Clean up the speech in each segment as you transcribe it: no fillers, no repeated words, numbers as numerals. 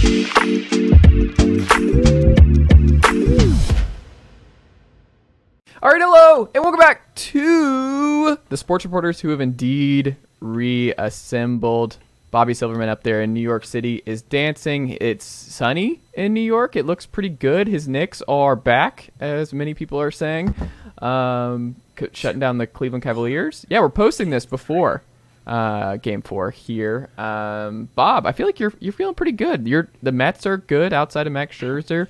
All right, hello, and welcome back to the Sports Reporters who have indeed reassembled. Bobby Silverman up there in New York City is dancing. It's sunny in New York. It looks pretty good. His Knicks are back, as many people are saying, shutting down the Cleveland Cavaliers. Yeah, we're posting this before Game 4 here. Bob, I feel like you're feeling pretty good. The Mets are good outside of Max Scherzer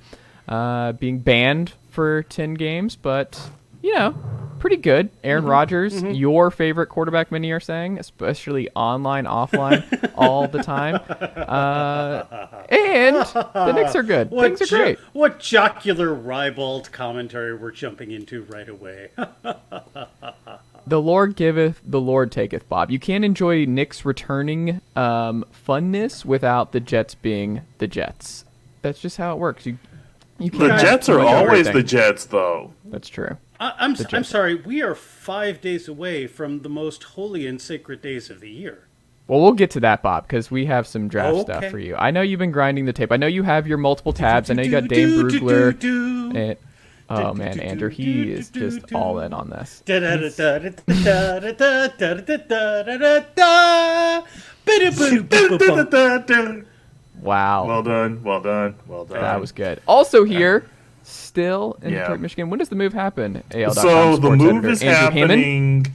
being banned for 10 games, but pretty good. Aaron Rodgers, your favorite quarterback, many are saying, especially online, offline, all the time. And the Knicks are good. Things are great. What jocular, ribald commentary we're jumping into right away. The Lord giveth, the Lord taketh, Bob. You can't enjoy Knicks returning funness without the Jets being the Jets. That's just how it works. You the Jets are always the Jets, though. That's true. I'm sorry. We are 5 days away from the most holy and sacred days of the year. Well, we'll get to that, Bob, because we have some draft stuff for you. I know you've been grinding the tape. I know you have your multiple tabs. I know you got Dan Brugler. And, oh, man, Andrew, he is just all in on this. Wow. Well done. That was good. Also here, still in Detroit, Michigan. When does the move happen? AL.com so the move editor, is Andrew happening.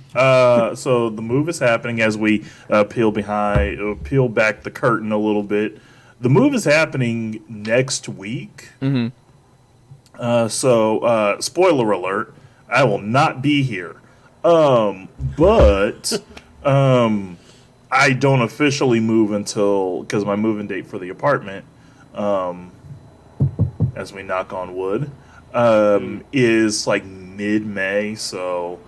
So the move is happening as we peel back the curtain a little bit. The move is happening next week. Mm-hmm. Spoiler alert: I will not be here. But I don't officially move because my moving date for the apartment, as we knock on wood, is like mid-May. So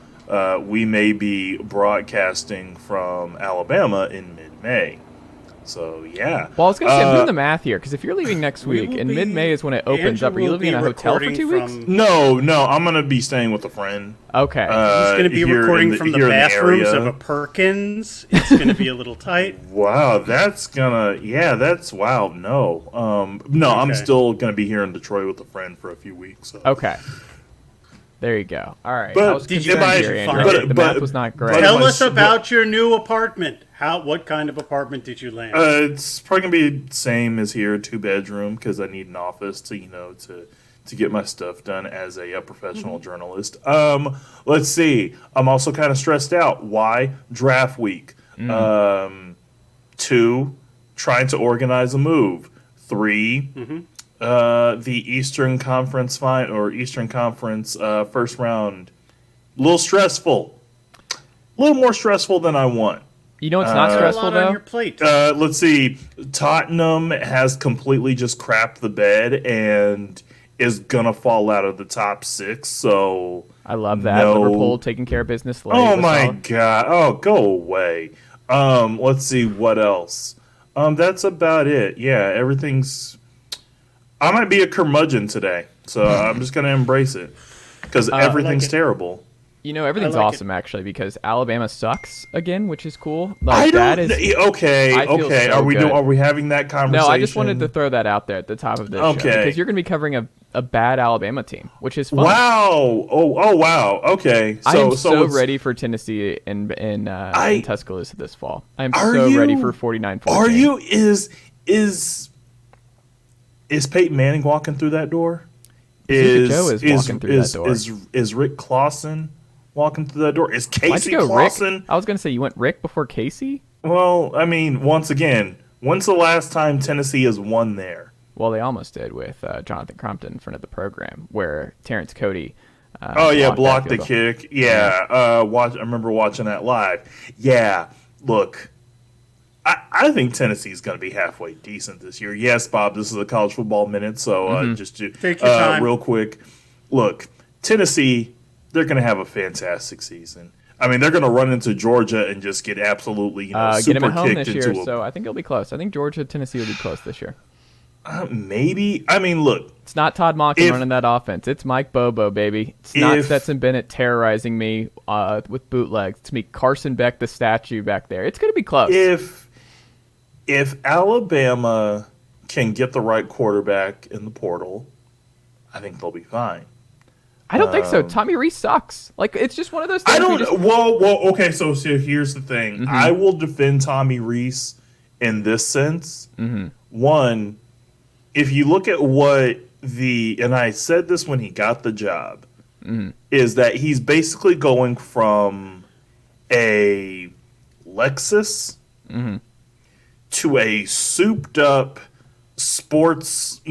we may be broadcasting from Alabama in mid-May. So, yeah. Well, I was going to say, I'm doing the math here, because if you're leaving next week, and mid-May is when it opens up, are you living in a hotel for 2 weeks? No, I'm going to be staying with a friend. Okay. He's going to be recording from the bathrooms of a Perkins. It's going to be a little tight. Wow, wow, no. No, okay. I'm still going to be here in Detroit with a friend for a few weeks. So. Okay. There you go. All right. But the math was not great. Tell us about your new apartment. What kind of apartment did you land? It's probably gonna be the same as here, 2-bedroom, because I need an office to get my stuff done as a professional journalist. Let's see. I'm also kind of stressed out. Why? Draft week. 2, trying to organize a move. 3, the Eastern Conference first round. A little stressful. A little more stressful than I want. You know it's not stressful, though? On your plate. Let's see. Tottenham has completely just crapped the bed and is going to fall out of the top 6. So I love that. No. Liverpool taking care of business late. Oh, my God. Oh, go away. Let's see. What else? That's about it. Yeah, everything's... I might be a curmudgeon today, so I'm just going to embrace it because everything's terrible. Everything's awesome, actually, because Alabama sucks again, which is cool. Okay. Are we having that conversation? No, I just wanted to throw that out there at the top of this show, because you're going to be covering a bad Alabama team, which is fun. Wow. Oh, wow. Okay. I am so ready for Tennessee in Tuscaloosa this fall. I am so ready for 49-14. Are you? Is Peyton Manning walking through that door? Joe is walking through that door. Is Rick Clausen walking through that door? Is Casey Clausen? Rick? I was going to say, you went Rick before Casey? Well, I mean, once again, when's the last time Tennessee has won there? Well, they almost did with Jonathan Crompton in front of the program, where Terrence Cody blocked the kick. Yeah, I remember watching that live. Yeah, look, I think Tennessee's going to be halfway decent this year. Yes, Bob, this is a college football minute, so just to take your time. Real quick. Look, Tennessee, they're going to have a fantastic season. I mean, they're going to run into Georgia and just get absolutely super get them at home kicked this year, into so I think it'll be close. I think Georgia-Tennessee will be close this year. Maybe. I mean, look. It's not Todd Monken running that offense. It's Mike Bobo, baby. It's not Stetson Bennett terrorizing me with bootlegs. It's me, Carson Beck, the statue back there. It's going to be close. If Alabama can get the right quarterback in the portal, I think they'll be fine. I don't think so. Tommy Rees sucks. Like, it's just one of those things. I don't. Well, okay. So here's the thing. Mm-hmm. I will defend Tommy Rees in this sense. Mm-hmm. One, if you look at what and I said this when he got the job, is that he's basically going from a Lexus to a souped up sports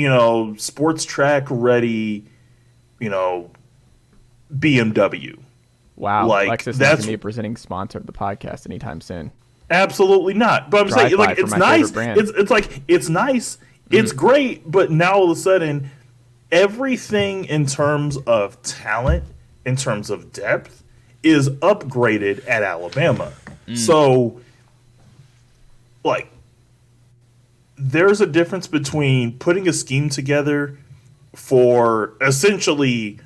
track ready, BMW. Wow, Like, Lexus is not going to be a presenting sponsor of the podcast anytime soon. Absolutely not. But I'm saying, like, it's nice. It's like, it's nice. It's great. But now all of a sudden, everything in terms of talent, in terms of depth, is upgraded at Alabama. So, like, there's a difference between putting a scheme together for essentially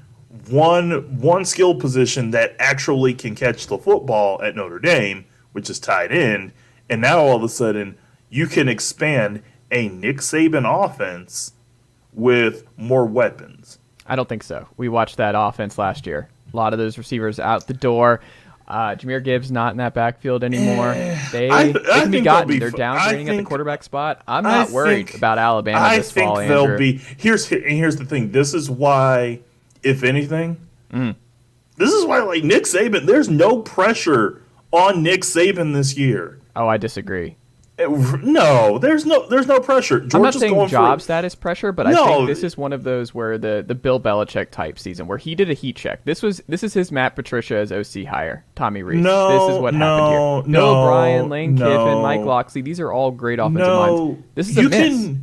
one skill position that actually can catch the football at Notre Dame, which is tight end, and now all of a sudden you can expand a Nick Saban offense with more weapons. I don't think so. We watched that offense last year. A lot of those receivers out the door. Jahmyr Gibbs not in that backfield anymore. They can be gotten. They're downgrading at the quarterback spot. I'm not worried about Alabama this fall, Andrew. They'll be. Here's the thing. This is why, if anything, this is why, like, Nick Saban, there's no pressure on Nick Saban this year. Oh, I disagree. No, there's no pressure. I'm not saying job status pressure, but I think this is one of those where the Bill Belichick type season where he did a heat check. This is his Matt Patricia as OC hire, Tommy Rees. This is what happened here. Bill O'Brien, Lane Kiffin, Mike Locksley, these are all great offensive minds. This is a miss. He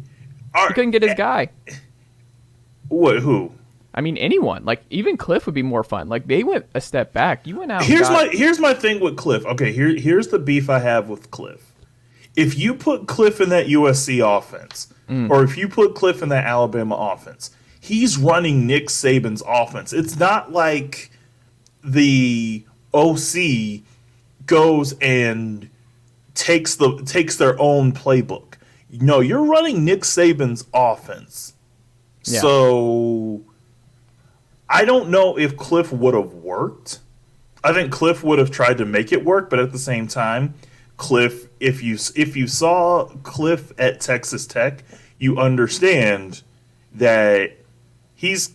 couldn't get his guy. What? Who? I mean, anyone. Like, even Cliff would be more fun. Like, they went a step back. You went out. Here's my thing with Cliff. Okay, here's the beef I have with Cliff. If you put Cliff in that USC offense, or if you put Cliff in that Alabama offense, he's running Nick Saban's offense. It's not like the OC goes and takes their own playbook. No, you're running Nick Saban's offense. Yeah. So I don't know if Cliff would have worked. I think Cliff would have tried to make it work, but at the same time, Cliff, if you saw Cliff at Texas Tech, you understand that he's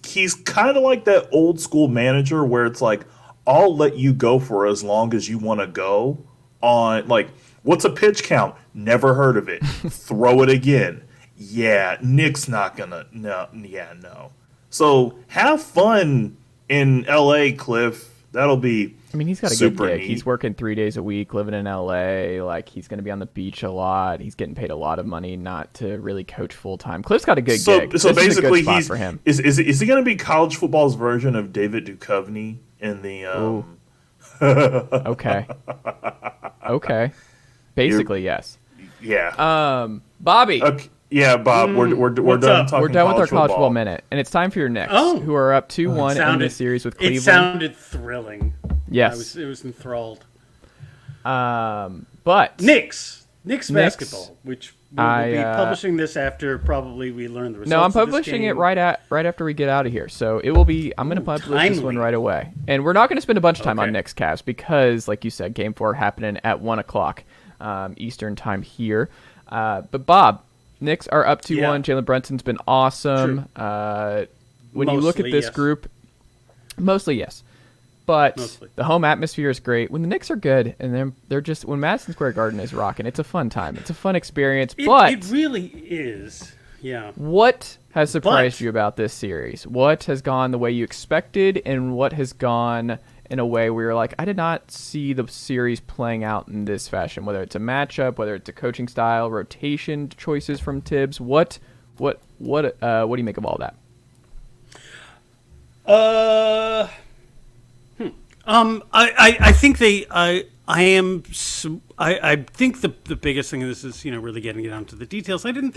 kind of like that old school manager where it's like, I'll let you go for as long as you want to go on. Like, what's a pitch count? Never heard of it. Throw it again. Yeah, Nick's not gonna. No. So have fun in L.A., Cliff. That'll be. I mean, he's got a good gig. He's working 3 days a week, living in L.A. Like, he's going to be on the beach a lot. He's getting paid a lot of money not to really coach full time. Cliff's got a good gig. So this basically, is a good spot for him. Is he going to be college football's version of David Duchovny in the? Okay. Basically, yes. Yeah. Bobby. Okay. Yeah, Bob. We're done talking. We're done with our college football minute, minute, and it's time for your Knicks, who are up 2-1 in this series with Cleveland. It sounded thrilling. Yes, it was enthralled. But Knicks basketball, which we'll be publishing this after probably we learn the results. No, I'm publishing it right after we get out of here. So it will be. I'm going to publish this one right away, and we're not going to spend a bunch of time on Knicks Cavs because, like you said, Game 4 happening at 1:00 Eastern time here. But Bob, Knicks are up 2-1. Jalen Brunson's been awesome. When you look at this group, mostly yes. But the home atmosphere is great. When the Knicks are good, and they're just when Madison Square Garden is rocking, it's a fun time. It's a fun experience. It really is. Yeah. What has surprised you about this series? What has gone the way you expected, and what has gone in a way where you're like, I did not see the series playing out in this fashion? Whether it's a matchup, whether it's a coaching style, rotation choices from Tibbs. What do you make of all that? I think I think the biggest thing of this is really getting down to the details. I didn't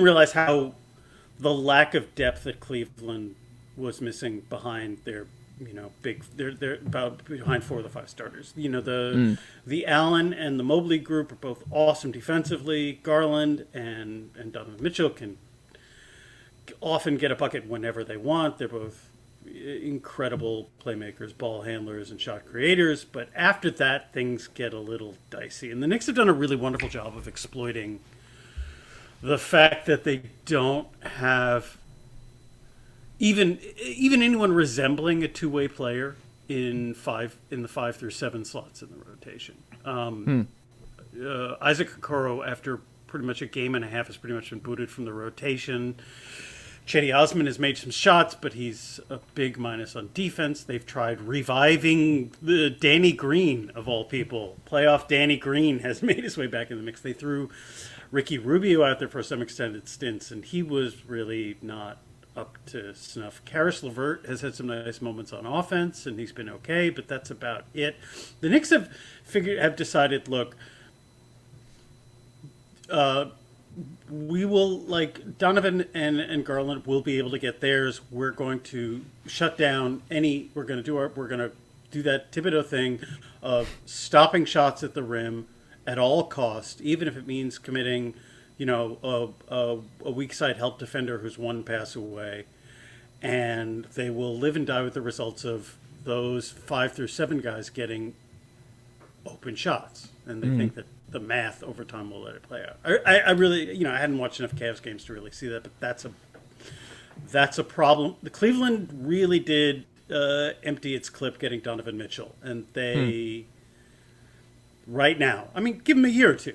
realize how the lack of depth that Cleveland was missing behind their big. They're about behind 4 of the 5 starters. The Allen and the Mobley group are both awesome defensively. Garland and Donovan Mitchell can often get a bucket whenever they want. They're both incredible playmakers, ball handlers, and shot creators. But after that, things get a little dicey. And the Knicks have done a really wonderful job of exploiting the fact that they don't have even anyone resembling a two-way player in the 5 through 7 slots in the rotation. Isaac Okoro, after pretty much a game and a half, has pretty much been booted from the rotation. Cedi Osman has made some shots, but he's a big minus on defense. They've tried reviving the Danny Green, of all people. Playoff Danny Green has made his way back in the mix. They threw Ricky Rubio out there for some extended stints, and he was really not up to snuff. Karis LeVert has had some nice moments on offense, and he's been okay, but that's about it. The Knicks have decided, look, we will, Donovan and Garland will be able to get theirs. We're going to shut down we're going to do that Thibodeau thing of stopping shots at the rim at all costs, even if it means committing, a weak side help defender who's one pass away. And they will live and die with the results of those 5 through 7 guys getting open shots. And they think that the math over time will let it play out. I really, I hadn't watched enough Cavs games to really see that, but that's a problem. The Cleveland really did empty its clip getting Donovan Mitchell, and they right now, give them a year or two.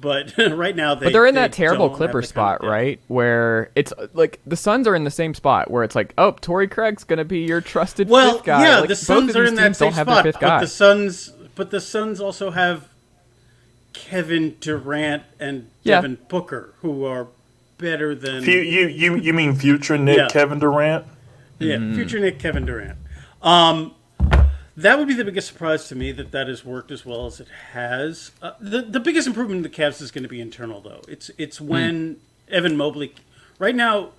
But right now they're in that terrible Clippers spot, right? Where it's like the Suns are in the same spot where it's like, oh, Torrey Craig's going to be your trusted fifth guy. Yeah, like, the Suns are in that same spot, but the Suns also have Kevin Durant and Devin Booker, who are better than you mean future Nick Kevin Durant? Yeah, future Nick Kevin Durant. That would be the biggest surprise to me that has worked as well as it has. The biggest improvement in the Cavs is going to be internal, though. It's when Evan Mobley. Right now,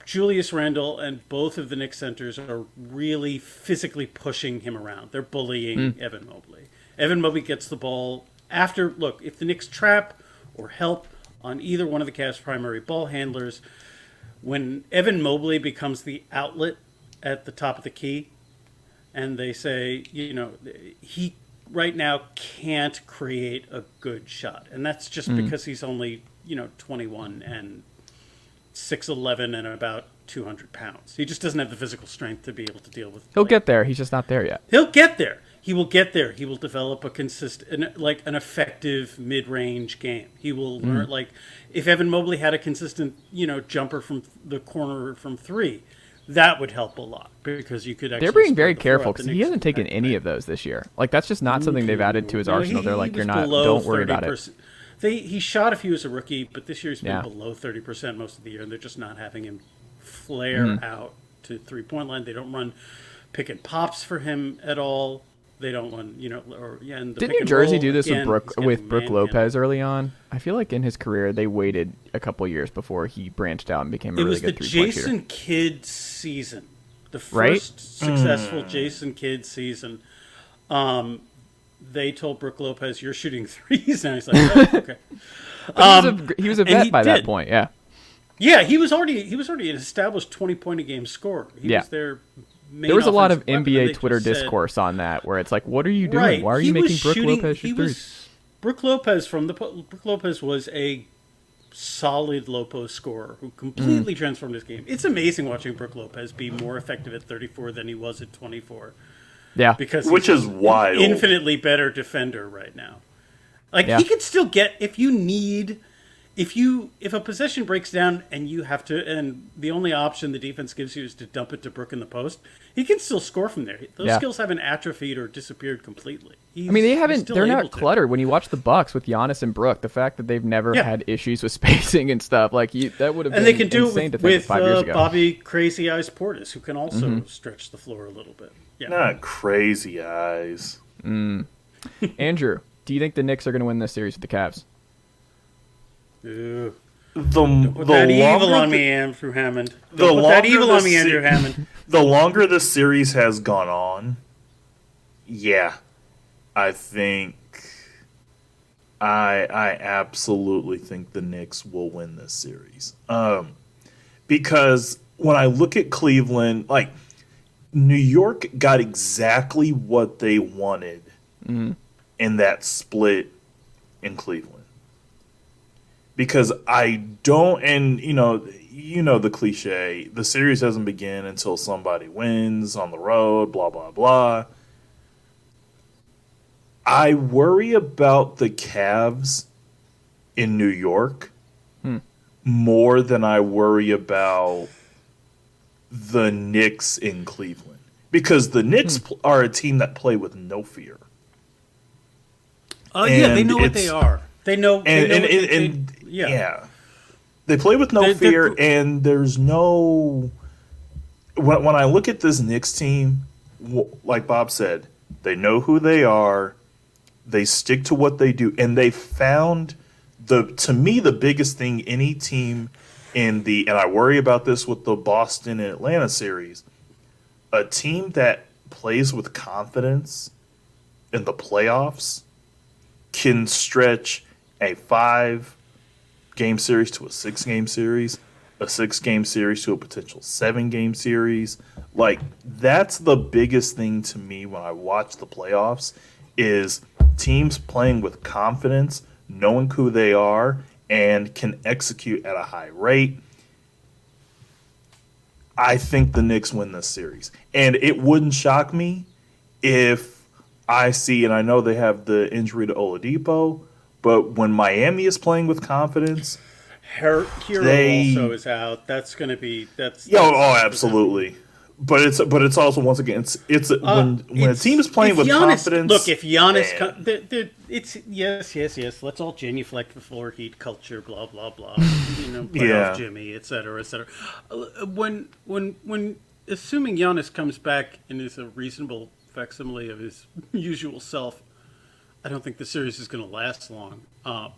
Julius Randle and both of the Knicks centers are really physically pushing him around. They're bullying Evan Mobley. Evan Mobley gets the ball after. Look, if the Knicks trap or help on either one of the Cavs' primary ball handlers, when Evan Mobley becomes the outlet at the top of the key, and they say, he right now can't create a good shot. And that's just because he's only, 21 and 6'11" and about 200 pounds. He just doesn't have the physical strength to be able to deal with. He'll get there. He's just not there yet. He'll get there. He will get there. He will develop a consistent, an effective mid-range game. He will learn, if Evan Mobley had a consistent, jumper from the corner from 3, that would help a lot because you could actually. They're being very careful because he hasn't taken any of those this year. That's just not something they've added to his arsenal. They're like, don't worry about it. He shot a few as a rookie, but this year he's been below 30% most of the year, and they're just not having him flare out to 3-point line. They don't run pick and pops for him at all. They don't run, and didn't New Jersey do this with Brook Lopez early on? I feel like in his career they waited a couple years before he branched out and became a really good 3-point shooter. It was the Jason Kidd season, the first successful Jason Kidd season. They told Brook Lopez, "You're shooting threes," and he's like, oh, "Okay." He was a vet by that point, yeah. Yeah, he was already an established 20-point a game scorer. He was their. There was a lot of NBA Twitter discourse on that, where it's like, "What are you doing? Right. Why are you making Brook Lopez shoot threes?" Brook Lopez was a solid low post scorer who completely transformed his game. It's amazing watching Brook Lopez be more effective at 34 than he was at 24. Yeah, because which is wild. Infinitely better defender right now. He could still get if a possession breaks down and you have to, and the only option the defense gives you is to dump it to Brook in the post, he can still score from there. Those skills haven't atrophied or disappeared completely. They're not cluttered. When you watch the Bucks with Giannis and Brook, the fact that they've never had issues with spacing and stuff, that would have been insane to think and they can do it with 5 years ago. Bobby Crazy Eyes Portis, who can also stretch the floor a little bit. Yeah. Not Crazy Eyes. Andrew, do you think the Knicks are going to win this series with the Cavs? Put that evil on me, Andrew Hammond. Don't put that evil on me, Andrew Hammond. The longer the series has gone on, yeah, I think I absolutely think the Knicks will win this series. Because when I look at Cleveland, like New York got exactly what they wanted in that split in Cleveland. Because I don't, and you know the cliche, the series doesn't begin until somebody wins on the road, blah, blah, blah. I worry about the Cavs in New York more than I worry about the Knicks in Cleveland. Because the Knicks are a team that play with no fear. Yeah, they know what they are. They know. Yeah. They play with no fear, and there's no... When I look at this Knicks team, like Bob said, they know who they are, they stick to what they do, and they found, to me, the biggest thing any team and I worry about this with the Boston and Atlanta series, a team that plays with confidence in the playoffs can stretch a 5-game series to a 6-game series, a 6-game series to a potential 7-game series. Like, that's the biggest thing to me when I watch the playoffs is teams playing with confidence, knowing who they are, and can execute at a high rate. I think the Knicks win this series. And it wouldn't shock me if I see, and I know they have the injury to Oladipo, but when Miami is playing with confidence, Hero also is out. That's going to be absolutely. But it's also, once again, when a team is playing with confidence. Look, if Giannis, it's yes. Let's all genuflect the floor heat culture, blah blah blah. Playoff Jimmy, etc. When assuming Giannis comes back and is a reasonable facsimile of his usual self, I don't think the series is going to last long.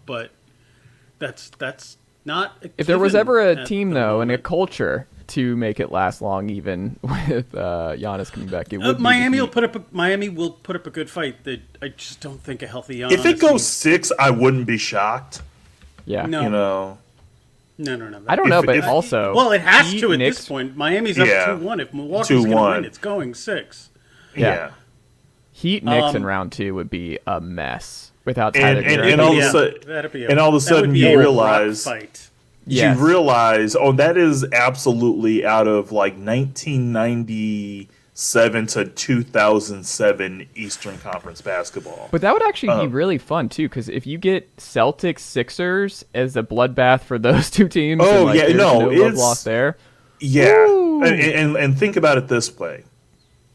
But that's not. If there was ever a team though and a culture to make it last long, even with Giannis coming back, it would Miami will put up a good fight. I just don't think a healthy Giannis. If it goes 6, I wouldn't be shocked. Yeah, No. I don't know, but also, well, it has Heat, to at Knicks, this point. Miami's up 2-1. If Milwaukee's going to win, it's going 6. Yeah. Heat Knicks in round 2 would be a mess without Tyler. And all of a sudden you realize. Yes. You realize, that is absolutely out of like 1997 to 2007 Eastern Conference basketball. But that would actually be really fun too, because if you get Celtics Sixers as a bloodbath for those two teams, it's love lost there. Yeah, and think about it this way: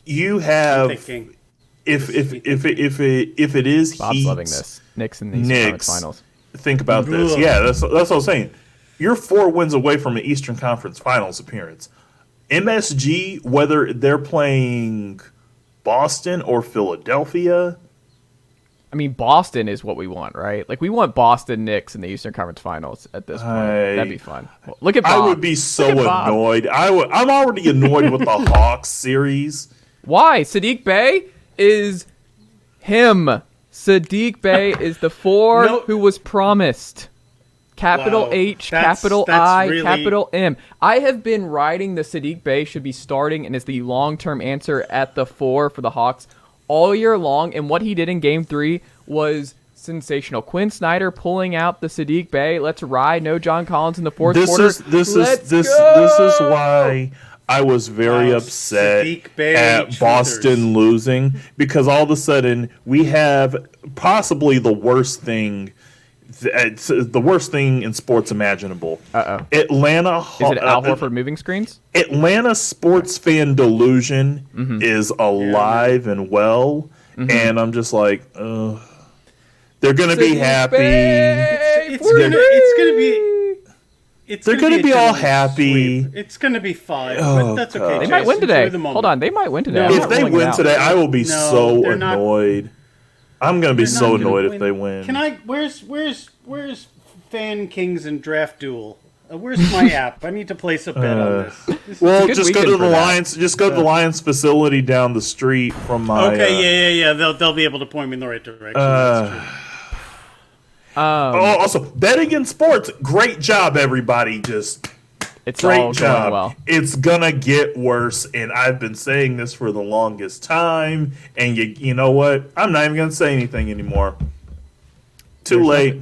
you have if it is Bob's Heat, loving this Knicks in the Eastern Conference Finals. Think about this. Yeah, that's what I'm saying. You're 4 wins away from an Eastern Conference Finals appearance. MSG, whether they're playing Boston or Philadelphia. I mean, Boston is what we want, right? Like, we want Boston Knicks in the Eastern Conference Finals at this point. That'd be fun. Well, look at Bob. I would be so annoyed. I'm already annoyed with the Hawks series. Why? Sadiq Bey is him. Sadiq Bey is the 4 who was promised. Capital H, capital I, really... capital M. I have been writing the Sadiq Bey should be starting and is the long-term answer at the 4 for the Hawks all year long. And what he did in Game 3 was sensational. Quinn Snyder pulling out the Sadiq Bey. Let's ride. No John Collins in the fourth quarter. This is why I was very upset at Boston losing, because all of a sudden we have possibly the worst thing. It's the worst thing in sports imaginable. Atlanta. Is it Al Horford moving screens? Atlanta sports fan delusion is alive and well, and I'm just like, they're gonna be happy. They're gonna be all happy. Sweep. It's gonna be 5, but that's okay. They might win today. Hold on, they might win today. If they win today, I will be so annoyed. I'm gonna be so annoyed if they win. Can I? Where's Fan Kings and Draft Duel. Where's my app? I need to place a bet on this. Well, good just go weekend to the for that. Lions. Just go to the Lions facility down the street from my. Okay, yeah. They'll be able to point me in the right direction. That's true. Also, betting in sports. Great job, everybody. Just It's great all job. going well. It's gonna get worse, and I've been saying this for the longest time. And you know what? I'm not even gonna say anything anymore. Too late.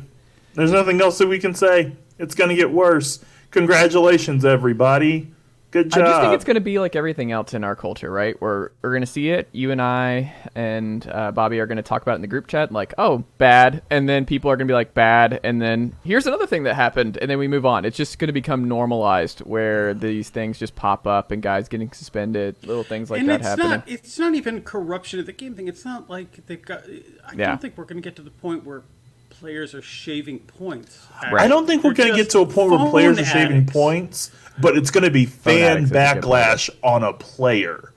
There's nothing else that we can say. It's gonna get worse. Congratulations, everybody. Good job. I just think it's going to be like everything else in our culture, right? We're going to see it. You and I and Bobby are going to talk about it in the group chat, like, oh, bad. And then people are going to be like, bad. And then here's another thing that happened. And then we move on. It's just going to become normalized where these things just pop up and guys getting suspended, little things like And that happening. it's not even corruption of the game thing. It's not like they've got. I don't think we're going to get to the point where players are shaving points. Right. I don't think we're going to get to a point where players are shaving points, but it's going to be fan addicts is a good backlash on a player.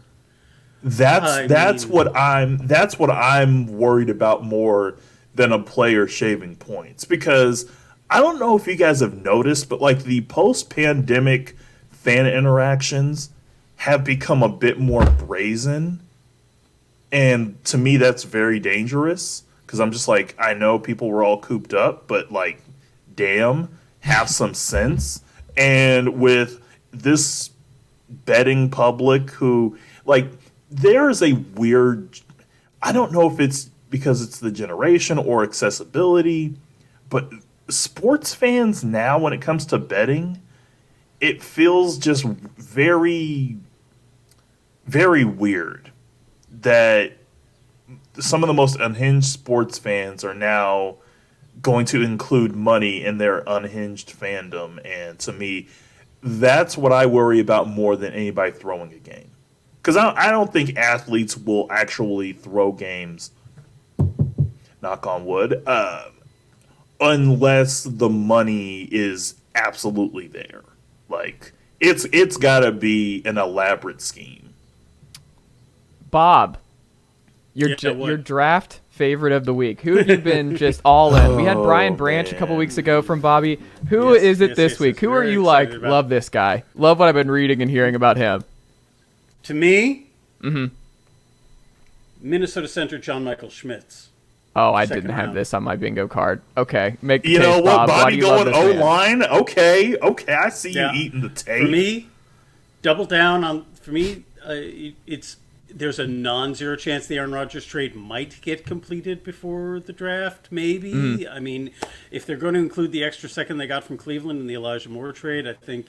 That's what I'm worried about more than a player shaving points, because I don't know if you guys have noticed, but like the post-pandemic fan interactions have become a bit more brazen, and to me that's very dangerous. Because I'm just like, I know people were all cooped up, but like, damn, have some sense. And with this betting public who, like, there is a weird, I don't know if it's because it's the generation or accessibility, but sports fans now, when it comes to betting, it feels just very, very weird that some of the most unhinged sports fans are now going to include money in their unhinged fandom. And to me, that's what I worry about more than anybody throwing a game. Because I don't think athletes will actually throw games, knock on wood, unless the money is absolutely there. Like, it's got to be an elaborate scheme. Bob, your draft favorite of the week. Who have you been just all in? We had Brian Branch a couple weeks ago from Bobby. Who is it this week? Who are you like, love this guy? Love what I've been reading and hearing about him. To me, Minnesota center John Michael Schmitz. Oh, I Second didn't have round. this on my bingo card. Okay, make the You case, know what, Bob. Why do Bobby you love going this man? O-line? Okay, I see Yeah. you eating the tape. For me, double down on. For me, there's a non-zero chance the Aaron Rodgers trade might get completed before the draft. Maybe. I mean, if they're going to include the extra second they got from Cleveland in the Elijah Moore trade, I think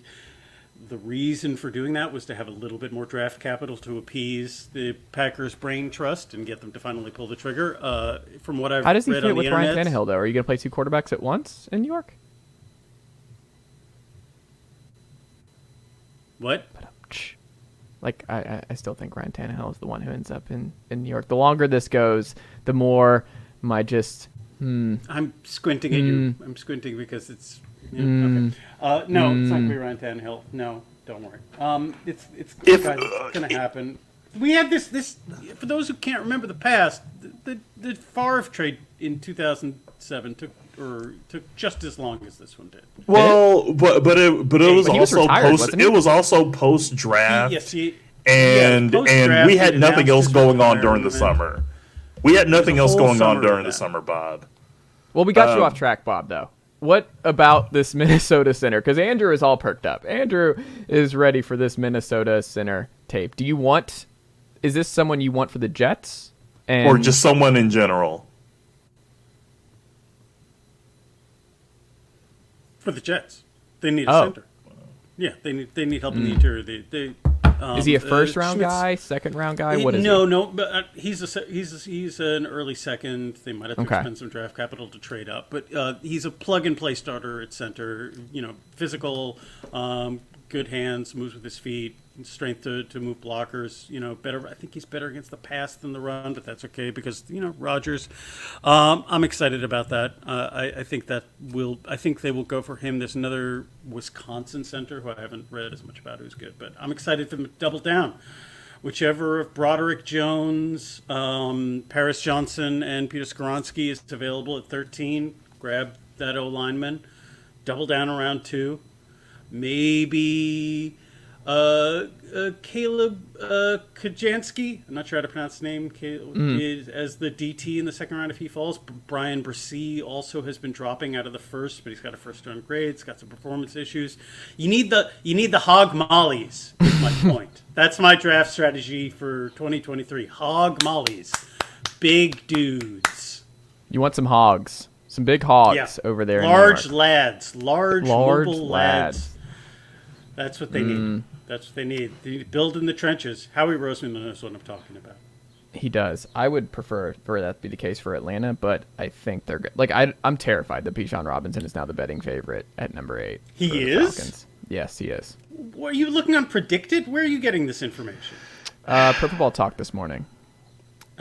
the reason for doing that was to have a little bit more draft capital to appease the Packers' brain trust and get them to finally pull the trigger. From what I've How does he read fit on with the Ryan internet, Tannehill, though? Are you going to play two quarterbacks at once in New York? What? Like, I still think Ryan Tannehill is the one who ends up in New York. The longer this goes, the more my just, I'm squinting at you. I'm squinting because it's okay. No, it's not going to be Ryan Tannehill. No, don't worry. It's going to happen. We had this. For those who can't remember the past, the Favre trade in 2007 took just as long as this one did. Well, but it was But he was also retired, post. wasn't he? It was also post draft. Yes, and post-draft, we had he nothing announced else his going on during the retirement. summer. We had nothing a else whole going on summer during of the that. summer, Bob. Well, we got you off track, Bob, though. What about this Minnesota center? Because Andrew is all perked up. Andrew is ready for this Minnesota center tape. Is this someone you want for the Jets? Or just someone in general. For the Jets, they need a center. Yeah, they need help in the interior. Is he a first round Schmitz- guy, second round guy? What is No, but he's an early second. They might have to Okay. spend some draft capital to trade up, but he's a plug and play starter at center. You know, physical, good hands, moves with his feet, strength to move blockers. You know, better. I think he's better against the pass than the run, but that's okay because Rodgers. I'm excited about that. I think they will go for him. There's another Wisconsin center who I haven't read as much about who's good, but I'm excited for them to double down. Whichever of Broderick Jones, Paris Johnson, and Peter Skoronski is available at 13, grab that O lineman. double down around 2. Maybe Caleb Kajansky, I'm not sure how to pronounce his name, is as the DT in the second round if he falls. Brian Brissy also has been dropping out of the first, but he's got a first-round grade. He's got some performance issues. You need the hog mollies, is my point. That's my draft strategy for 2023. Hog mollies. Big dudes. You want some hogs. Some big hogs over there Large in New York. lads. Large mobile lads. That's what they need. That's what they need. They need to build in the trenches. Howie Roseman knows what I'm talking about. He does. I would prefer for that to be the case for Atlanta, but I think they're good. Like, I'm terrified that Bijan Robinson is now the betting favorite at number 8. He is? Falcons. Yes, he is. Are you looking on Predicted? Where are you getting this information? Pro Football Talk this morning.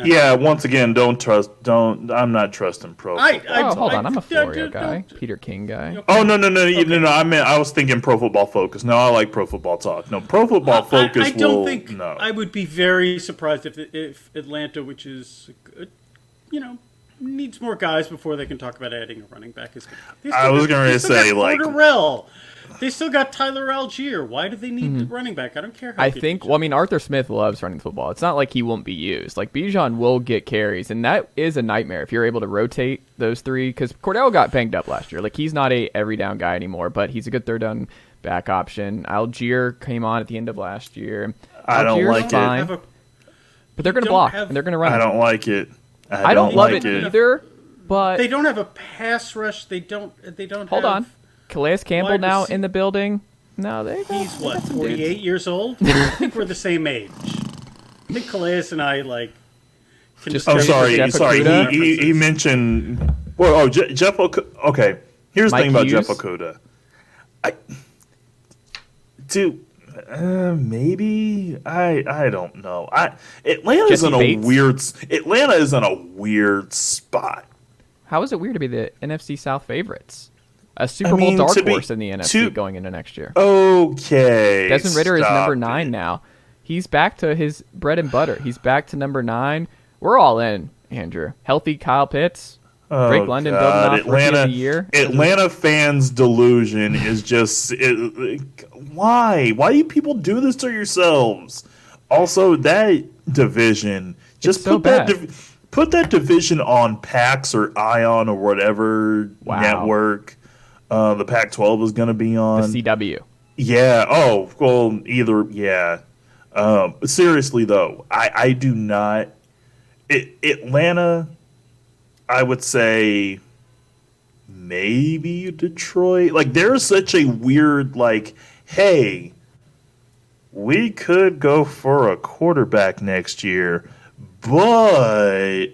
Yeah, once again, I'm not trusting Pro Football. Hold on. I'm a Florio guy. Peter King guy. Okay. Oh, no. I was thinking Pro Football Focus. No, I like Pro Football Talk. No, Pro Football Focus I don't think no. I would be very surprised if Atlanta, which is, needs more guys before they can talk about adding a running back. I was going to say, like... Porterell. They still got Tyler Algier. Why do they need the running back? I don't care how good he is. Arthur Smith loves running the football. It's not like he won't be used. Like, Bijan will get carries, and that is a nightmare if you're able to rotate those 3, because Cordell got banged up last year. Like, he's not a every down guy anymore, but he's a good third down back option. Algier came on at the end of last year. I don't like it. But they're going to block, and they're going to run. I don't like it. I don't love it either, but... They don't have a pass rush. They don't Hold on. Calais Campbell now in the building. No, he's what, 48 years old? I think we're the same age. I think Calais and I sorry. He mentioned. Well, Jeff. Okay, here's the thing about Jeff Okudah. Maybe I don't know. Atlanta is in a weird spot. How is it weird to be the NFC South favorites? A Super Bowl dark horse in the NFC going into next year. Okay. Desmond Ridder is number 9 now. He's back to his bread and butter. He's back to number 9. We're all in, Andrew. Healthy Kyle Pitts. Drake London building off Rookie of the Year. Atlanta fans' delusion is just... why? Why do people do this to yourselves? Also, that division... Just put that division on PAX or Ion or whatever network the Pac-12 is going to be on. The CW. Yeah. Oh, well, either. Yeah. Seriously, though, I do not. Atlanta, I would say maybe Detroit. Like, there's such a weird, like, hey, we could go for a quarterback next year, but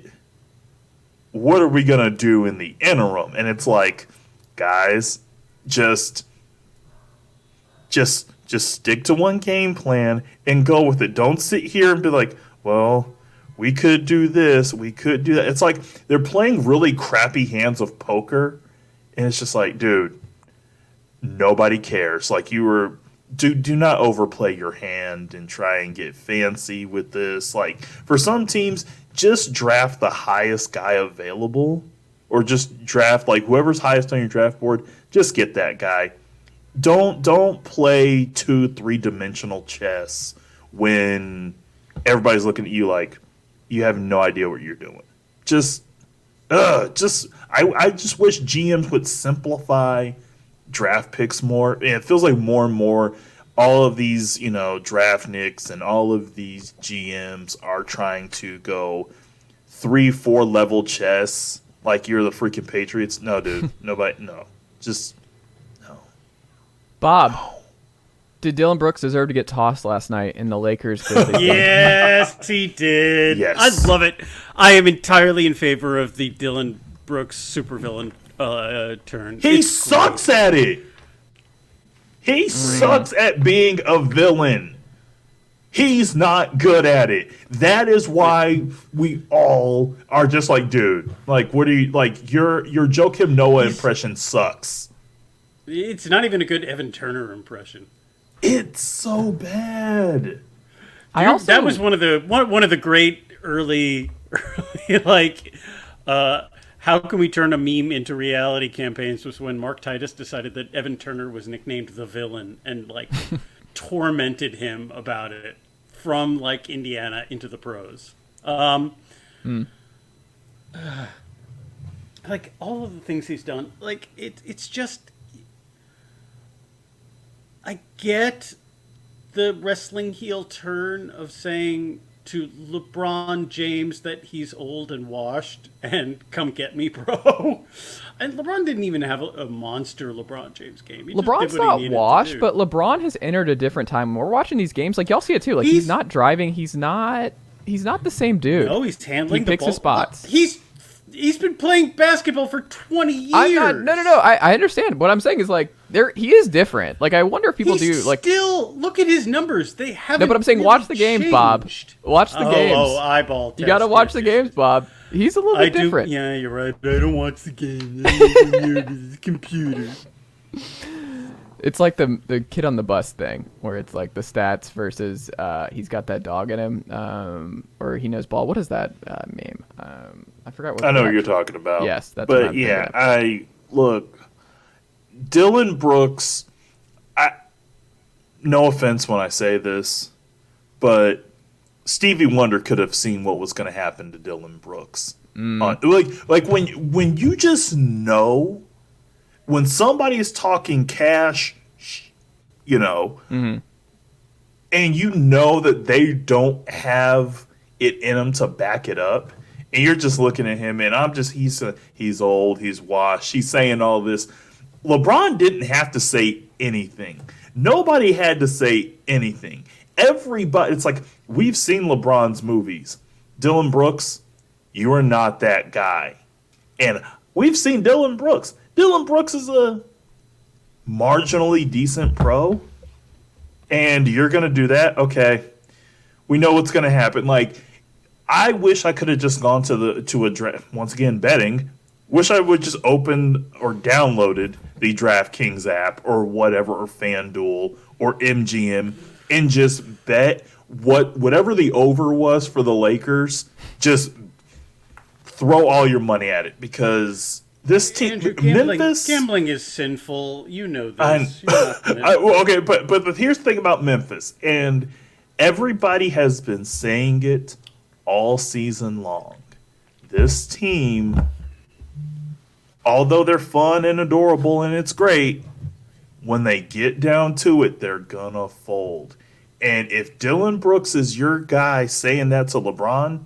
what are we going to do in the interim? And it's like, guys, just stick to one game plan and go with it. Don't sit here and be like, well, we could do this, we could do that. It's like they're playing really crappy hands of poker, and it's just like, dude, nobody cares. Like, do not overplay your hand and try and get fancy with this. Like, for some teams, just draft the highest guy available. Or just draft, like, whoever's highest on your draft board, just get that guy. Don't play 2-3-dimensional chess when everybody's looking at you like you have no idea what you're doing. I just wish GMs would simplify draft picks more. And it feels like more and more all of these, draft nicks and all of these GMs are trying to go 3-4 level chess. Like you're the freaking Patriots. No, dude. Nobody. No. Just no. Bob, did Dillon Brooks deserve to get tossed last night in the Lakers? Yes, he did. Yes. I love it. I am entirely in favor of the Dillon Brooks supervillain turn. He sucks at it. He sucks at being a villain. He's not good at it. That is why we all are just like, dude, like, what are you, like, your Joakim Noah impression sucks. It's not even a good Evan Turner impression. It's so bad. That was one of the great early like how can we turn a meme into reality campaigns was when Mark Titus decided that Evan Turner was nicknamed the villain and like tormented him about it from like Indiana into the pros. Like all of the things he's done, like it's just, I get the wrestling heel turn of saying to LeBron James that he's old and washed and come get me, bro. And LeBron didn't even have a monster LeBron James game. He just LeBron's did what he not needed to washed, do. but LeBron has entered a different time. We're watching these games, like y'all see it too. Like he's not driving. He's not the same dude. No, he's handling He the picks ball. his spots. He's been playing basketball for 20 years. No. I understand. What I'm saying is like he is different. Like I wonder if people He's do like. still look at his numbers. They haven't. No, but I'm saying really watch the games, changed. Bob. Watch the games. Oh, eyeball test. You got to watch the games, Bob. He's a little bit different. Yeah, you're right. But I don't watch the game. The computer. It's like the kid on the bus thing, where it's like the stats versus he's got that dog in him, or he knows ball. What is that meme? I forgot what. I know what you're talking about. Yes, that's what but I'm yeah, thinking look, Dillon Brooks. No offense when I say this, but Stevie Wonder could have seen what was going to happen to Dillon Brooks. Like when you just know. When somebody is talking cash, and you know that they don't have it in them to back it up, and you're just looking at him, and he's old, he's washed, he's saying all this. LeBron didn't have to say anything. Nobody had to say anything. Everybody, it's like we've seen LeBron's movies. Dillon Brooks, you are not that guy, and we've seen Dillon Brooks. Dillon Brooks is a marginally decent pro, and you're going to do that? Okay. We know what's going to happen. Like, I wish I could have just gone to a draft. Once again, betting. Wish I would just opened or downloaded the DraftKings app or whatever, or FanDuel or MGM, and just bet whatever the over was for the Lakers. Just throw all your money at it, because this team, Andrew, Memphis, gambling is sinful. You know this. Okay, but here's the thing about Memphis, and everybody has been saying it all season long. This team, although they're fun and adorable and it's great, when they get down to it, they're gonna fold. And if Dillon Brooks is your guy saying that to LeBron,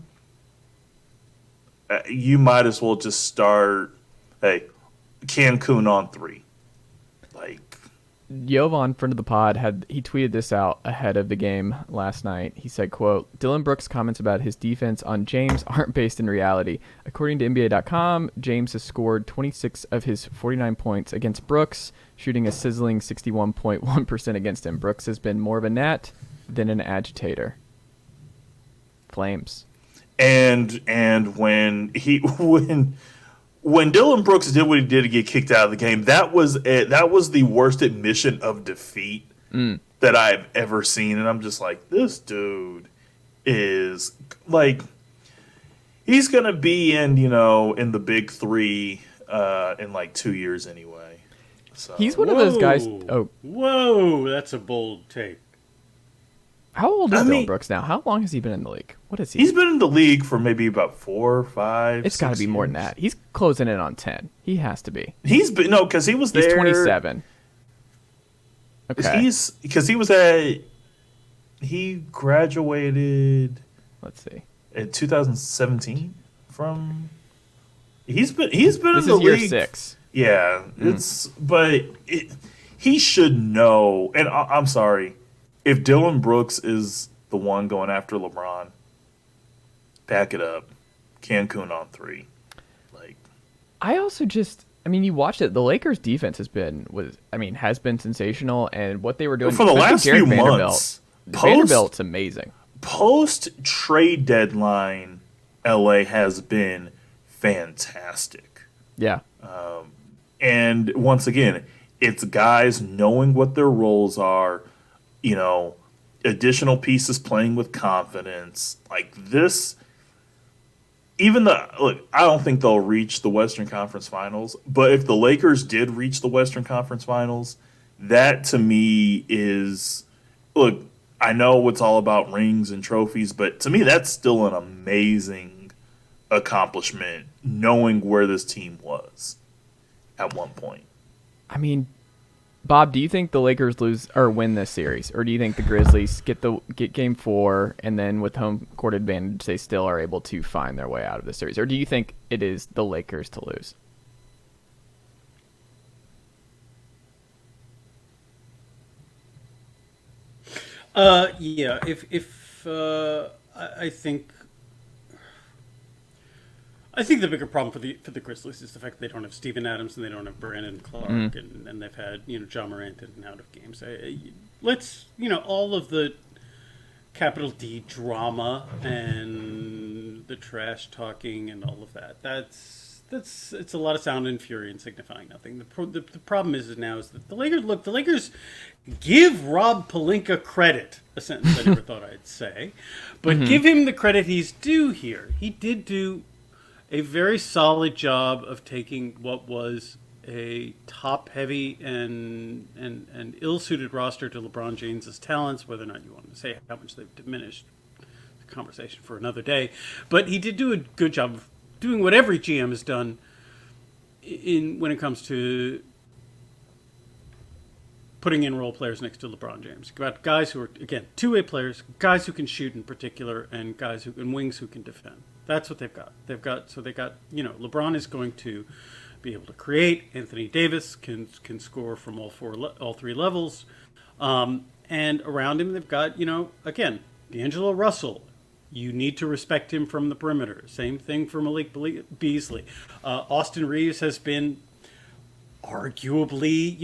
you might as well just start. Hey, Cancun on 3. Like, Jovan, friend of the pod, he tweeted this out ahead of the game last night. He said, quote, Dillon Brooks' comments about his defense on James aren't based in reality. According to NBA.com, James has scored 26 of his 49 points against Brooks, shooting a sizzling 61.1% against him. Brooks has been more of a net than an agitator. Flames. And when Dillon Brooks did what he did to get kicked out of the game, that was it. That was the worst admission of defeat that I've ever seen. And I'm just like, this dude is like, he's gonna be in the big 3 in like 2 years anyway. So He's one of those guys. Oh, whoa, that's a bold take. how old is Dillon Brooks now? How long has he been in the league? What is he? He's been in the league for maybe about 4 or 5. It's got to be more than years. that. He's closing in on 10. He has to be. He's been because he was there. He's 27. Okay. He graduated. Let's see. In 2017 from. He's been in This the is year league. 6. Yeah, he should know. And I'm sorry, if Dillon Brooks is the one going after LeBron, back it up. Cancun on 3. Like, I also you watched it. The Lakers' defense has been sensational, and what they were doing for the especially last Jared few Vanderbilt. months, Vanderbilt's amazing. Post trade deadline, LA has been fantastic. Yeah. And once again, it's guys knowing what their roles are, additional pieces playing with confidence. Like this, even look, I don't think they'll reach the Western Conference Finals, but if the Lakers did reach the Western Conference Finals, that to me is, look, I know it's all about rings and trophies, but to me that's still an amazing accomplishment knowing where this team was at one point. I mean, Bob, do you think the Lakers lose or win this series, or do you think the Grizzlies get Game 4 and then with home court advantage they still are able to find their way out of the series, or do you think it is the Lakers to lose? Yeah. If I think the bigger problem for the Grizzlies is the fact that they don't have Steven Adams and they don't have Brandon Clark, and they've had John Morant in and out of games. Let's all of the capital D drama and the trash talking and all of that. It's a lot of sound and fury and signifying nothing. The problem is that the Lakers give Rob Pelinka credit, a sentence I never thought I'd say, but give him the credit he's due here. He did do a very solid job of taking what was a top-heavy and ill-suited roster to LeBron James's talents, whether or not you want to say how much they've diminished. The conversation for another day. But he did do a good job of doing what every GM has done when it comes to putting in role players next to LeBron James. Got guys who are, again, two-way players, guys who can shoot in particular, and guys and wings who can defend. That's what they've got. LeBron is going to be able to create. Anthony Davis can score from all three levels. And around him, they've got, again, D'Angelo Russell. You need to respect him from the perimeter. Same thing for Malik Beasley. Austin Reeves has been arguably,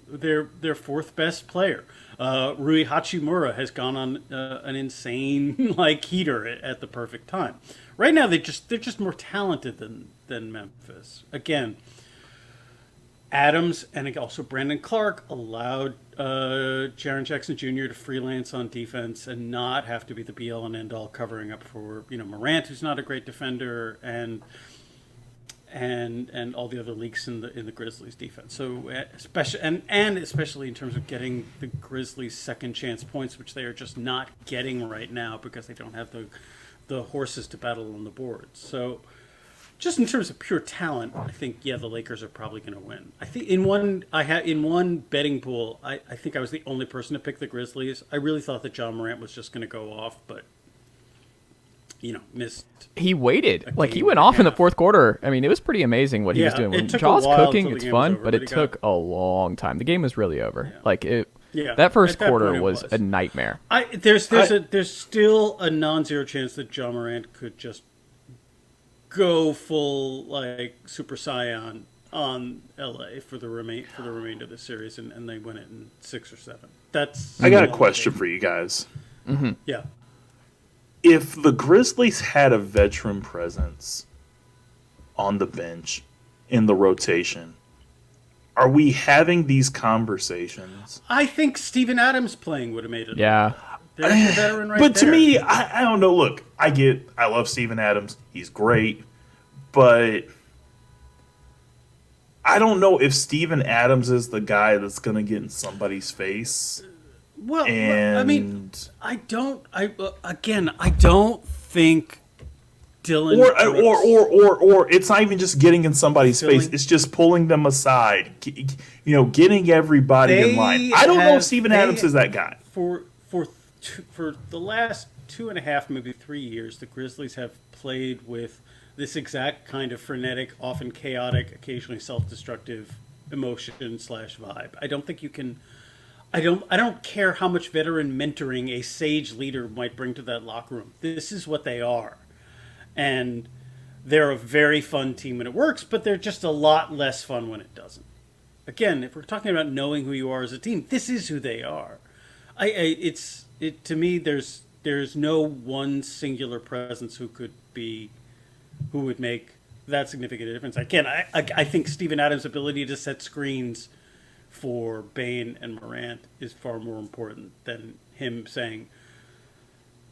their fourth best player. Rui Hachimura has gone on an insane heater at the perfect time. Right now, they're just more talented than Memphis. Again, Adams and also Brandon Clark allowed Jaren Jackson Jr. to freelance on defense and not have to be the be all and end all covering up for Morant, who's not a great defender, and all the other leaks in the Grizzlies defense. So especially in terms of getting the Grizzlies second chance points, which they are just not getting right now because they don't have the horses to battle on the boards. So just in terms of pure talent, I think the Lakers are probably going to win. I think in one betting pool, I think I was the only person to pick the Grizzlies. I really thought that John Morant was just going to go off, but missed. He waited. He went off in the fourth quarter. I mean, it was pretty amazing what he was doing. When Jaw's cooking, it's fun, but it took a long time. The game was really over. Yeah. That first quarter was a nightmare. There's still a non-zero chance that John Morant could just go full Super Saiyan on LA for the remainder of the series, and they win it in 6 or 7. I got a question for you guys. Mm-hmm. Yeah. If the Grizzlies had a veteran presence on the bench in the rotation, are we having these conversations? I think Steven Adams playing would have made it. Yeah. There's your veteran right but there. to me, I don't know. Look, I love Steven Adams. He's great. But I don't know if Steven Adams is the guy that's going to get in somebody's face. Well, I mean, I don't think Dillon or it's not even just getting in somebody's face. It's just pulling them aside, getting everybody in line. I don't know if Steven Adams is that guy. For the last 2.5, maybe 3 years, the Grizzlies have played with this exact kind of frenetic, often chaotic, occasionally self-destructive emotion / vibe. I don't think you can. I don't care how much veteran mentoring a sage leader might bring to that locker room. This is what they are. And they're a very fun team when it works, but they're just a lot less fun when it doesn't. Again, if we're talking about knowing who you are as a team, this is who they are. To me, there's no one singular presence who would make that significant difference. Again, I think Steven Adams' ability to set screens for Bane and Morant is far more important than him saying,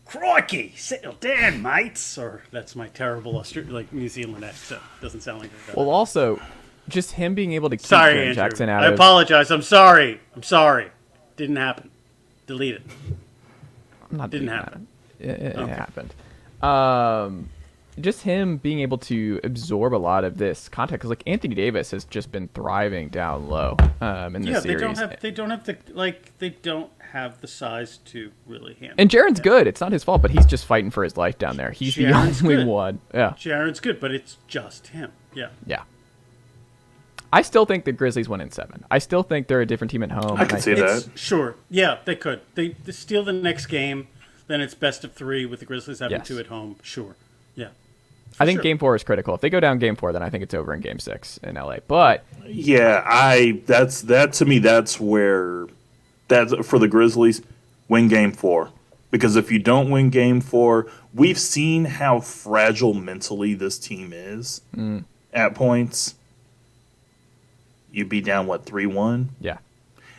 Crikey, settle down, mates. Or that's my terrible New Zealand accent. Doesn't sound like that. Well, also, just him being able to keep Sorry, Jaren Andrew. Jackson out I of... apologize. I'm sorry. Didn't happen. Delete it. I'm not Didn't doing happen. that. It happened. Just him being able to absorb a lot of this contact, because like Anthony Davis has just been thriving down low in this series. They don't have the size to really handle. And Jaren's good. It's not his fault, but he's just fighting for his life down there. He's Jaren's the only good. one. Yeah. Jaren's good, but it's just him. Yeah. Yeah. I still think the Grizzlies win in 7. I still think they're a different team at home. I can see that. Sure. Yeah, they could. They steal the next game, then it's best of 3 with the Grizzlies having 2 at home. Sure. Yeah. I think Game 4 is critical. If they go down Game 4, then I think it's over in Game 6 in LA. But yeah, that's to me. That's where for the Grizzlies, win Game 4, because if you don't win Game 4, we've seen how fragile mentally this team is at points. You'd be down 3-1. yeah.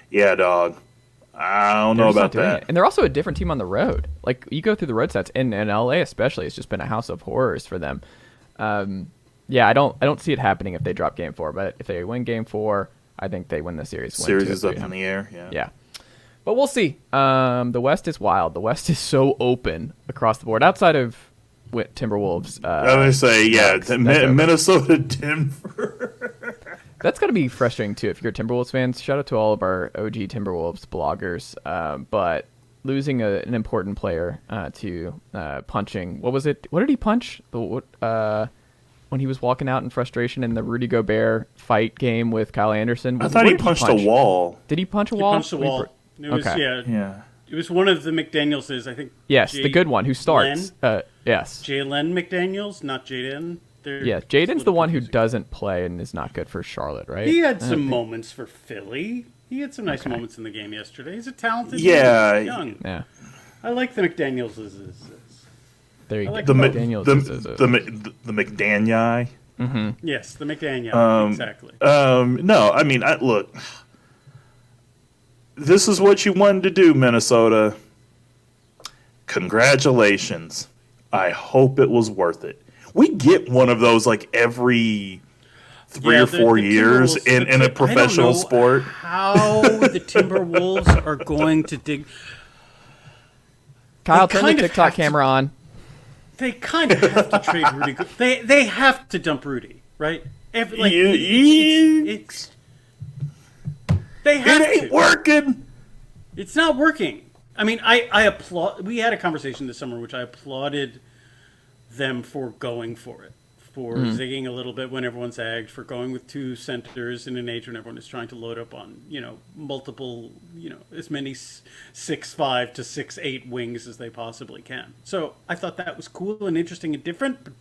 Yeah, dog. I don't know about that. And they're also a different team on the road. Like, you go through the road sets, and in LA especially, it's just been a house of horrors for them. Yeah, I don't see it happening if they drop Game 4, but if they win Game 4, I think they win the series. Series is up in the air, yeah. Yeah. But we'll see. The West is wild. The West is so open across the board. Outside of Timberwolves. I would say, Bucks, Minnesota, Denver. That's got to be frustrating, too, if you're Timberwolves fans. Shout out to all of our OG Timberwolves bloggers. But losing an important player to punching. What was it? What did he punch? When he was walking out in frustration in the Rudy Gobert fight game with Kyle Anderson. I thought he punched a wall. Did he punch a wall? He punched a wall. It was, Yeah. It was one of the McDanielses, I think. Yes, the good one who starts. Yes. Jalen McDaniels, not Jaden. Yeah, Jaden's the one who doesn't play and is not good for Charlotte, right? He had some moments for Philly. He had some nice moments in the game yesterday. He's a talented young. Yeah. I like the McDaniels. There you go. The McDaniels. the McDaniel. Mm-hmm. Yes, the McDaniel. Exactly. No, I mean, look. This is what you wanted to do, Minnesota. Congratulations. I hope it was worth it. We get one of those like every 3 or 4 years in a professional sport. How the Timberwolves are going to dig. Kyle, turn the TikTok camera on. They kind of have to trade Rudy. They have to dump Rudy, right? They have it ain't working. It's not working. I mean, I applaud. We had a conversation this summer, which I applauded them for going for it, for zigging a little bit when everyone's zagged, for going with 2 centers in an age when everyone is trying to load up on, multiple, as many 6'5" to 6'8" wings as they possibly can. So I thought that was cool and interesting and different. But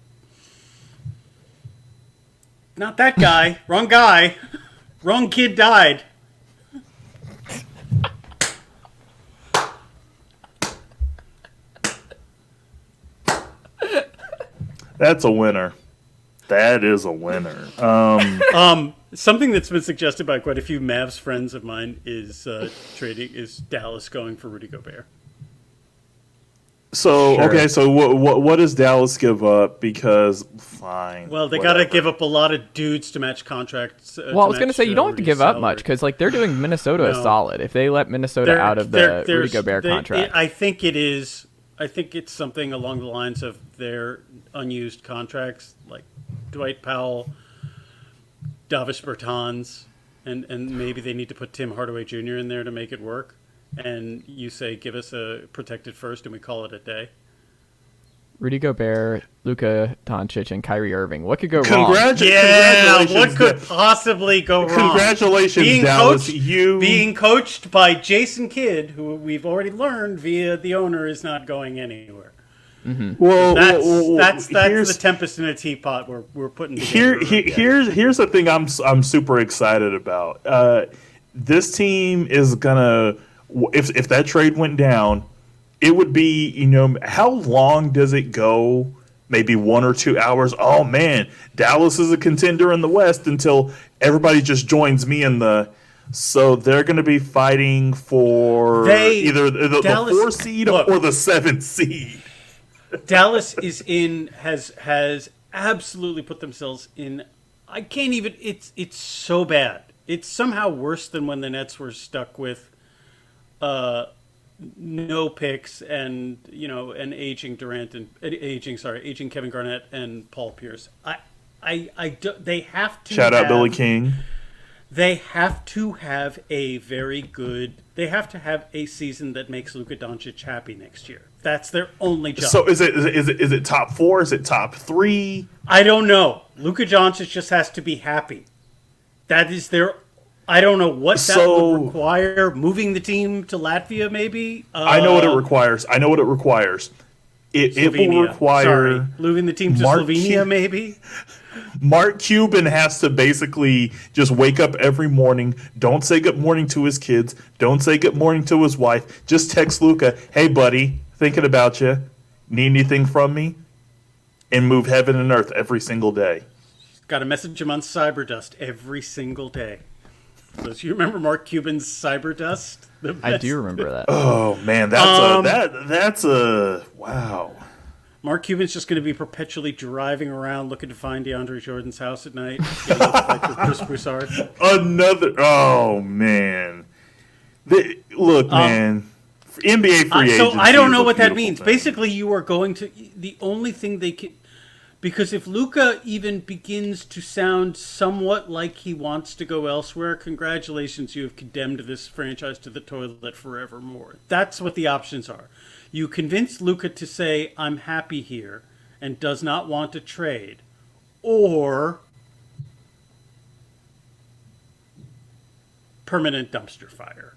not that guy. Wrong guy. Wrong kid died. That's a winner. That is a winner. Something that's been suggested by quite a few Mavs friends of mine is Dallas going for Rudy Gobert. So Sure. okay, so what does Dallas give up? Because fine. Well, they got to give up a lot of dudes to match contracts. Well, I was going to say, you don't have to give up much, because they're doing Minnesota a solid. If they let Minnesota out of the Rudy Gobert contract. I think it is. I think it's something along the lines of their unused contracts, like Dwight Powell, Davis Bertans, and maybe they need to put Tim Hardaway Jr. in there to make it work. And you say, give us a protected first, and we call it a day. Rudy Gobert, Luka Doncic, and Kyrie Irving. What could go wrong? Congratulations. What could possibly go wrong? Congratulations, Dallas. Being coached by Jason Kidd, who we've already learned via the owner is not going anywhere. Mm-hmm. Well, that's the tempest in a teapot we're putting together. Here's the thing I'm super excited about. This team is gonna, if that trade went down, it would be, how long does it go? Maybe 1 or 2 hours. Oh man, Dallas is a contender in the West until everybody just joins me in the So they're going to be fighting for either the 4 seed or the 7 seed. Dallas has absolutely put themselves in. I can't even. It's so bad. It's somehow worse than when the Nets were stuck with no picks and an aging aging Kevin Garnett and Paul Pierce. They have to shout out Billy King. They have to have a very good. They have to have a season that makes Luka Doncic happy next year. That's their only job. So is it top 4? Is it top 3? I don't know. Luka Doncic just has to be happy. That is their. I don't know what that would require. Moving the team to Latvia, maybe. I know what it requires. It will require moving the team to Slovenia, maybe. Mark Cuban has to basically just wake up every morning, don't say good morning to his kids, don't say good morning to his wife, just text Luka, hey buddy, thinking about you, need anything from me? And move heaven and earth every single day. Got to message him on Cyberdust every single day. So you remember Mark Cuban's Cyberdust? I do remember that. Oh man, that's a wow. Mark Cuban's just going to be perpetually driving around looking to find DeAndre Jordan's house at night. Getting into fight with Chris Broussard. Oh man. Look, man. NBA free agency. So I don't know what that means. Basically, you are going to the only thing they can. Because if Luka even begins to sound somewhat like he wants to go elsewhere, congratulations, you have condemned this franchise to the toilet forevermore. That's what the options are. You convince Luka to say, I'm happy here, and does not want to trade. Or permanent dumpster fire.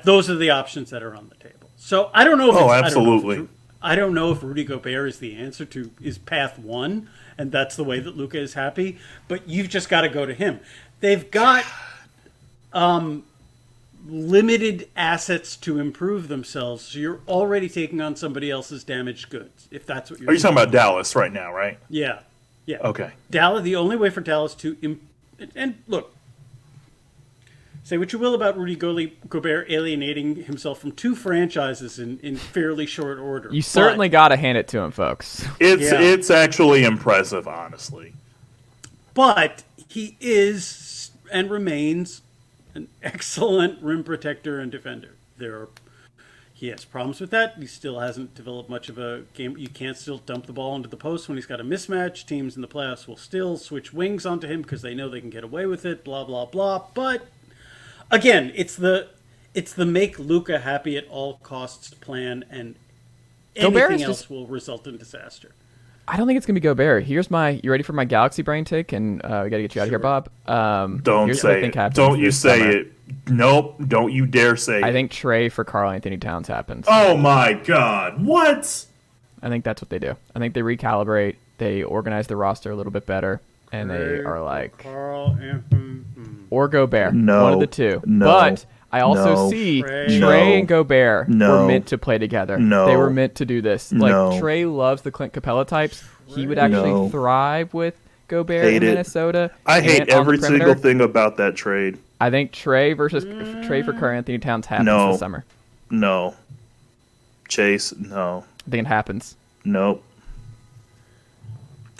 Those are the options that are on the table. So I don't know if absolutely. I don't know if Rudy Gobert is the answer to is path 1, and that's the way that Luka is happy. But you've just got to go to him. They've got limited assets to improve themselves, so you're already taking on somebody else's damaged goods. If that's what you're. Are you talking about Dallas right now, right? Yeah. Okay. Dallas. The only way for Dallas to and look. Say what you will about Rudy Gobert alienating himself from 2 franchises in fairly short order. You certainly got to hand it to him, folks. It's actually impressive, honestly. But he is and remains an excellent rim protector and defender. He has problems with that. He still hasn't developed much of a game. You can't still dump the ball into the post when he's got a mismatch. Teams in the playoffs will still switch wings onto him because they know they can get away with it, blah, blah, blah. But again, it's the make Luka happy at all costs plan, and anything else will result in disaster. I don't think it's gonna be Gobert. You ready for my Galaxy brain take? And we gotta get you out of here, Bob. Don't say it. Don't you say it. Nope. Don't you dare say it. I think Trey for Karl Anthony Towns happens. Oh my God! What? I think that's what they do. I think they recalibrate. They organize the roster a little bit better, and they are like Karl Anthony or Gobert. No, one of the two. No, but I also see Trey and Gobert were meant to play together. No. They were meant to do this. Like No. Trey loves the Clint Capella types. He would actually thrive with Gobert in Minnesota. I hate every single thing about that trade. I think Trey for Karl Anthony Towns happens this summer. No. Chase, no. I think it happens. Nope.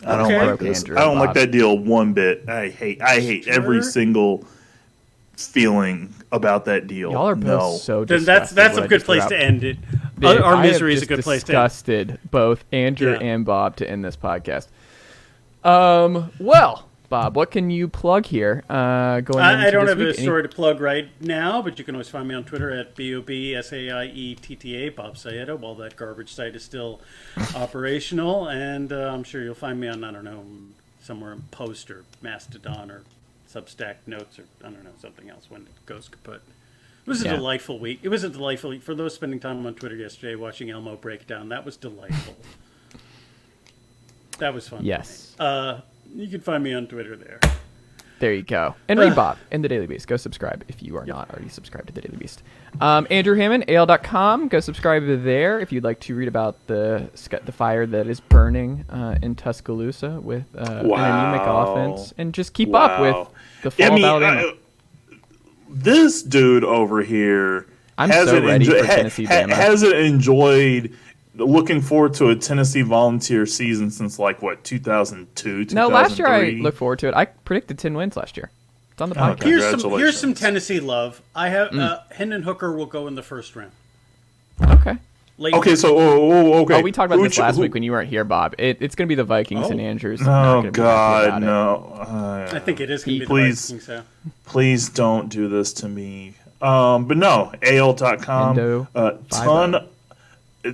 I don't like this. I don't like that deal one bit. I hate every single feeling about that deal. Y'all are both so disgusted. That's a good place to end it. Our misery is a good place to end. Disgusted both Andrew and Bob to end this podcast. Well, Bob, what can you plug here? I don't have a story to plug right now, but you can always find me on Twitter at BOBSAIETTA, Bob Saeta, while that garbage site is still operational. And I'm sure you'll find me on, I don't know, somewhere in Post or Mastodon or Substack Notes or, I don't know, something else when it goes kaput. It was a delightful week. It was a delightful week. For those spending time on Twitter yesterday watching Elmo break down, that was delightful. That was fun. Yes. You can find me on Twitter there. There you go. And read Bob in the Daily Beast. Go subscribe if you are not already subscribed to the Daily Beast. Andrew Hammond, AL.com. Go subscribe there if you'd like to read about the fire that is burning in Tuscaloosa with an anemic offense. And just keep up with the fall of Alabama. this dude over here I'm so ready for Tennessee Bama. Hasn't enjoyed looking forward to a Tennessee Volunteer season since 2002, 2003. No, last year I looked forward to it. I predicted 10 wins last year. It's on the podcast. Here's some Tennessee love. I have Hendon Hooker will go in the first round. Okay. Okay, so okay. Oh, we talked about this last week when you weren't here, Bob. It's going to be the Vikings and Andrews. Oh God, no! I think it is going to be the Vikings. So. Please don't do this to me. But no, AL.com.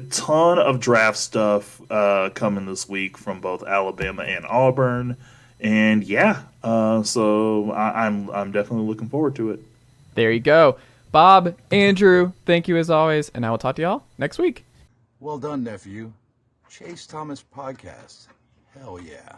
Ton of draft stuff coming this week from both Alabama and Auburn, and so I'm definitely looking forward to it. There you go. Bob, Andrew, thank you as always, and I will talk to y'all next week. Well done, nephew. Chase Thomas Podcast. Hell yeah.